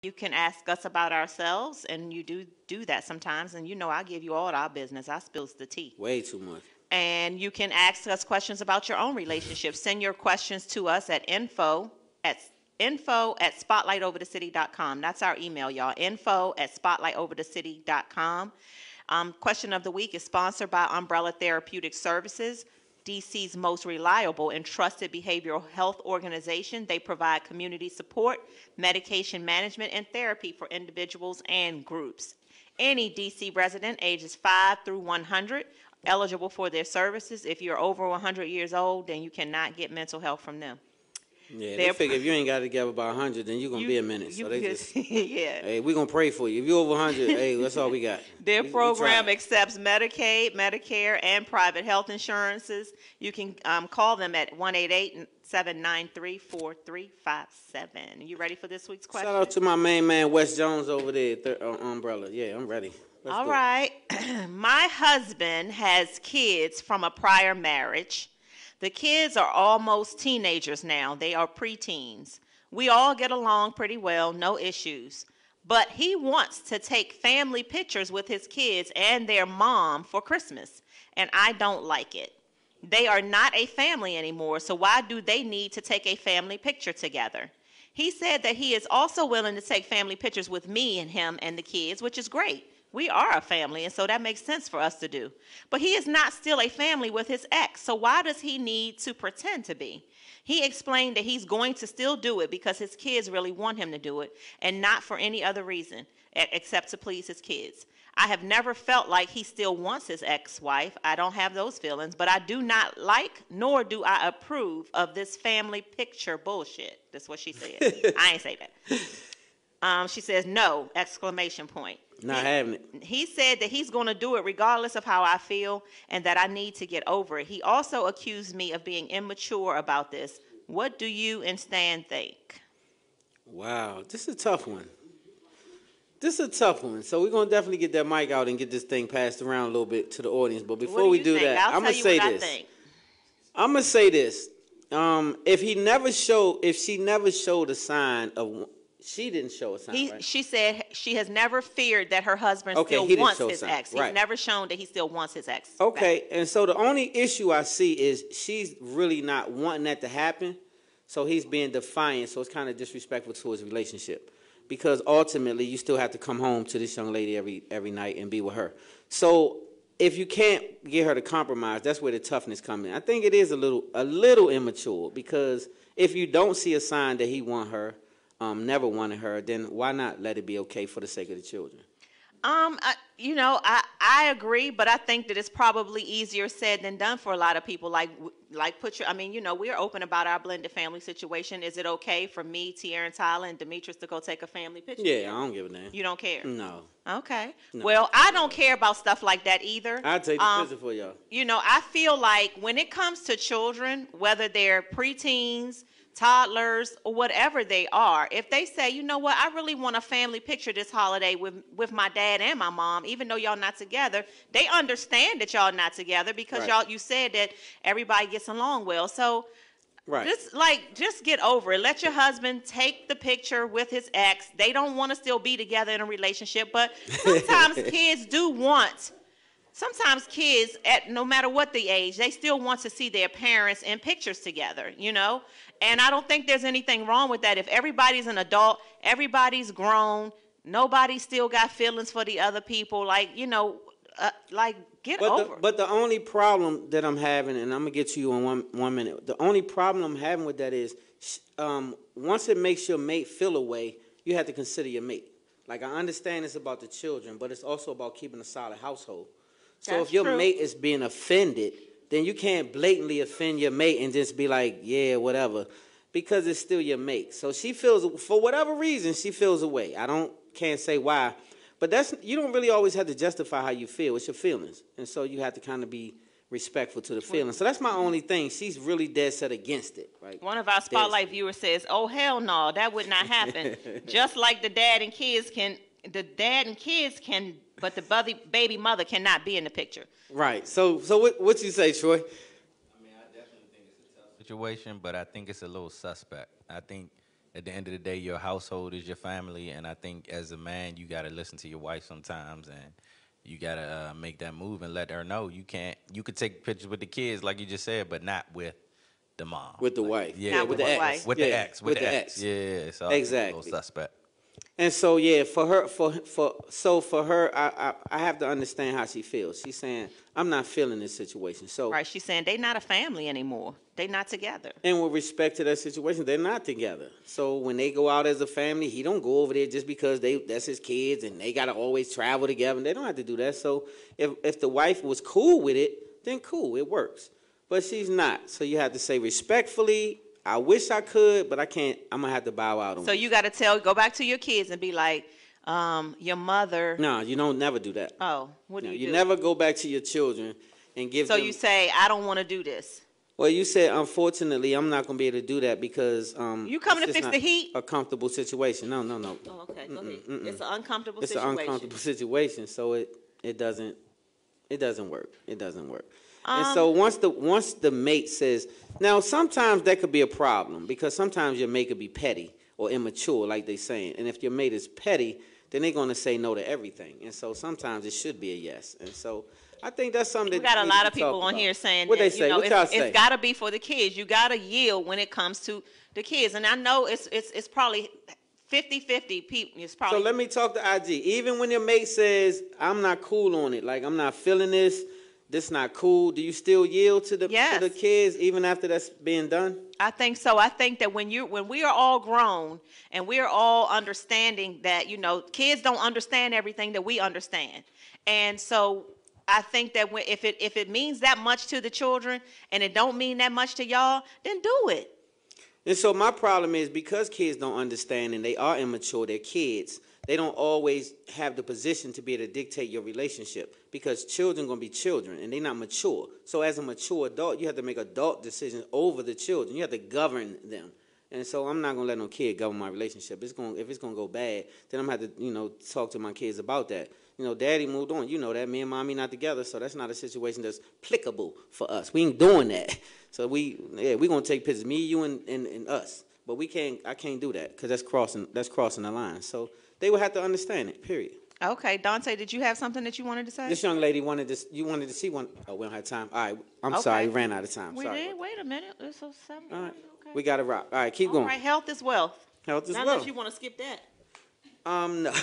You can ask us about ourselves, and you do that sometimes. And I give you all our business. I spills the tea. Way too much. And you can ask us questions about your own relationship. Send your questions to us at info@spotlightoverthecity.com. That's our email, y'all. info@spotlightoverthecity.com. Question of the week is sponsored by Umbrella Therapeutic Services, DC's most reliable and trusted behavioral health organization. They provide community support, medication management, and therapy for individuals and groups. Any DC resident ages 5 through 100 eligible for their services. If you're over 100 years old, then you cannot get mental health from them. Yeah, they figure if you ain't got together by 100, then you're going to be a minute. So they just, yeah. Hey, we're going to pray for you. If you're over 100, hey, that's all we got. Their program accepts Medicaid, Medicare, and private health insurances. You can call them at 1-888-793-4357. You ready for this week's question? Shout out to my main man, Wes Jones, over there at Umbrella. Yeah, I'm ready. Let's all right. My husband has kids from a prior marriage. The kids are almost teenagers now. They are preteens. We all get along pretty well, no issues. But he wants to take family pictures with his kids and their mom for Christmas, and I don't like it. They are not a family anymore, so why do they need to take a family picture together? He said that he is also willing to take family pictures with me and him and the kids, which is great. We are a family, and so that makes sense for us to do. But he is not still a family with his ex, so why does he need to pretend to be? He explained that he's going to still do it because his kids really want him to do it, and not for any other reason except to please his kids. I have never felt like he still wants his ex-wife. I don't have those feelings, but I do not like nor do I approve of this family picture bullshit. That's what she said. I ain't say that. She says, no, exclamation point. Not having it. He said that he's going to do it regardless of how I feel and that I need to get over it. He also accused me of being immature about this. What do you and Stan think? Wow, this is a tough one. So we're going to definitely get that mic out and get this thing passed around a little bit to the audience. But before we do that, I'm going to say this. I'm going to say this. If she never showed a sign of... She didn't show a sign, right? She said she has never feared that her husband still wants his ex. He's never shown that he still wants his ex. Okay, and so the only issue I see is she's really not wanting that to happen, so he's being defiant, so it's kind of disrespectful to his relationship. Because ultimately, you still have to come home to this young lady every night and be with her. So if you can't get her to compromise, that's where the toughness comes in. I think it is a little immature, because if you don't see a sign that he want her, never wanted her, then why not let it be okay for the sake of the children? I agree, but I think that it's probably easier said than done for a lot of people. We're open about our blended family situation. Is it okay for me, Tierra and Tyler, and Demetrius to go take a family picture? Yeah, I don't give a damn. You don't care? No. Okay. No. Well, I don't care about stuff like that either. I'll take the picture for y'all. I feel like when it comes to children, whether they're preteens, toddlers, or whatever they are, if they say, you know what, I really want a family picture this holiday with my dad and my mom, even though y'all not together, they understand that y'all not together because you said that everybody gets along well. So just get over it. Let your husband take the picture with his ex. They don't want to still be together in a relationship, but sometimes kids, no matter what the age, they still want to see their parents in pictures together, And I don't think there's anything wrong with that. If everybody's an adult, everybody's grown, nobody still got feelings for the other people, get over it. But the only problem that I'm having, and I'm going to get to you in one minute, the only problem I'm having with that is once it makes your mate feel a way, you have to consider your mate. Like, I understand it's about the children, but it's also about keeping a solid household. So if your mate is being offended, then you can't blatantly offend your mate and just be like, yeah, whatever, because it's still your mate. So she feels, for whatever reason, she feels a way. Can't say why, but you don't really always have to justify how you feel. It's your feelings, and so you have to kind of be respectful to the feelings. So that's my only thing. She's really dead set against it. Right? One of our Spotlight viewers says, oh, hell no, that would not happen. Just like the dad and kids can, but the baby mother cannot be in the picture. Right. So what you say, Troy? I definitely think it's a tough situation, but I think it's a little suspect. I think at the end of the day, your household is your family, and I think as a man, you gotta listen to your wife sometimes, and you gotta make that move and let her know you can't. You could take pictures with the kids, like you just said, but not with the mom. with the Like, wife. yeah, Yeah, Not with with the the ex. wife. with Yeah, the ex, with the ex. Yeah, it's all a little Exactly. suspect. And so yeah, for her, I have to understand how she feels. She's saying I'm not feeling this situation. So Right. She's saying they not a family anymore. They not together. and with respect to that situation, they're not together. So when they go out as a family, he don't go over there just because that's his kids and they gotta always travel together. They don't have to do that. So if the wife was cool with it, then cool, it works. But she's not. So you have to say respectfully, I wish I could, but I can't. I'm gonna have to bow out on So it. you got to go back to your kids and be like, your mother. No, you don't never do that. Oh, what do No, you you do? never go back to your children and give So them. you say, I don't want to do this. Well, you said, unfortunately, I'm not going to be able to do that because You coming it's to just fix not the heat? a comfortable situation. No. Oh, okay. Go ahead. It's an uncomfortable It's situation. an uncomfortable situation, so it doesn't work. It doesn't work. And so once the mate says, now sometimes that could be a problem because sometimes your mate could be petty or immature, like they saying. And if your mate is petty, then they're going to say no to everything. And so sometimes it should be a yes. And so I think that's something that We got a needs lot to of be people talked on about. here saying What that, they say? What y'all say? it's got to be for the kids. You got to yield when it comes to the kids. And I know it's probably 50-50 people. It's So probably let me talk to IG. Even when your mate says, I'm not cool on it, like I'm not feeling this not cool, do you still yield to the Yes. kids even after that's being done? I think so. I think that when we are all grown and we are all understanding that, kids don't understand everything that we understand. And so I think that if it means that much to the children and it don't mean that much to y'all, then do it. And so my problem is because kids don't understand and they are immature, they're kids, they don't always have the position to be able to dictate your relationship because children going to be children and they're not mature. So as a mature adult, you have to make adult decisions over the children. You have to govern them. And so I'm not going to let no kid govern my relationship. If it's going to go bad, then I'm going to have to, talk to my kids about that. Daddy moved on. You know that. Me and mommy not together, so that's not a situation that's applicable for us. We ain't doing that. So we going to take pictures, me, you, and us. But I can't do that because that's crossing the line. So they would have to understand it, period. Okay, Dante, did you have something that you wanted to say? This young lady wanted to see one. Oh, we don't have time. All right, I'm Okay. sorry, we ran out of time. We Sorry. did? Wait a minute. It's so 7. All right, Okay. we got to rock. All right, keep All going. right, health is wealth. Health is Not well. unless you want to skip that. No.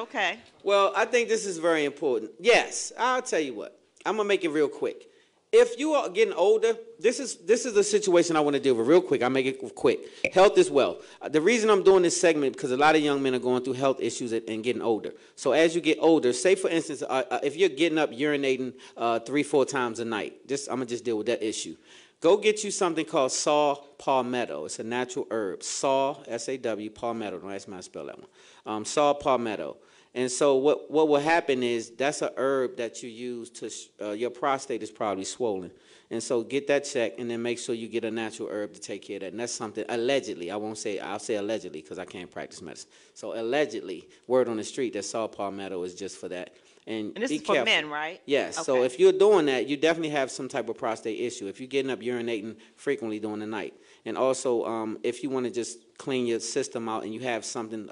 Okay. Well, I think this is very important. Yes, I'll tell you what. I'm gonna make it real quick. If you are getting older, this is the situation I want to deal with real quick. I'll make it quick. Health is wealth. The reason I'm doing this segment because a lot of young men are going through health issues and getting older. So as you get older, say for instance, if you're getting up urinating 3-4 times a night, I'm gonna just deal with that issue. Go get you something called saw palmetto. It's a natural herb. Saw, S-A-W, palmetto. Don't ask me how to spell that one. Saw palmetto. And so what will happen is that's a herb that you use to your prostate is probably swollen. And so get that checked and then make sure you get a natural herb to take care of that. And that's something allegedly. I'll say allegedly because I can't practice medicine. So allegedly, word on the street that saw palmetto is just for that. And this be is for careful. men, right? Yes. Okay. So if you're doing that, you definitely have some type of prostate issue. If you're getting up urinating frequently during the night. And also, if you want to just clean your system out and you have something,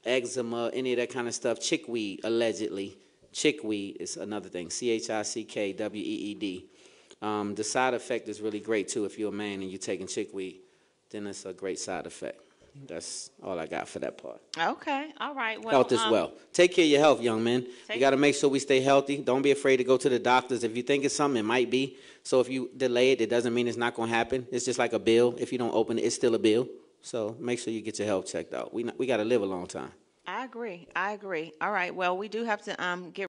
eczema, any of that kind of stuff, chickweed, allegedly. Chickweed is another thing. CHICKWEED. The side effect is really great, too. If you're a man and you're taking chickweed, then it's a great side effect. That's all I got for that part. Okay. All right. Well, Health as well. Take care of your health, young men. You got to make sure we stay healthy. Don't be afraid to go to the doctors. If you think it's something, it might be. So if you delay it, it doesn't mean it's not going to happen. It's just like a bill. If you don't open it, it's still a bill. So make sure you get your health checked out. We got to live a long time. I agree. All right. Well, we do have to get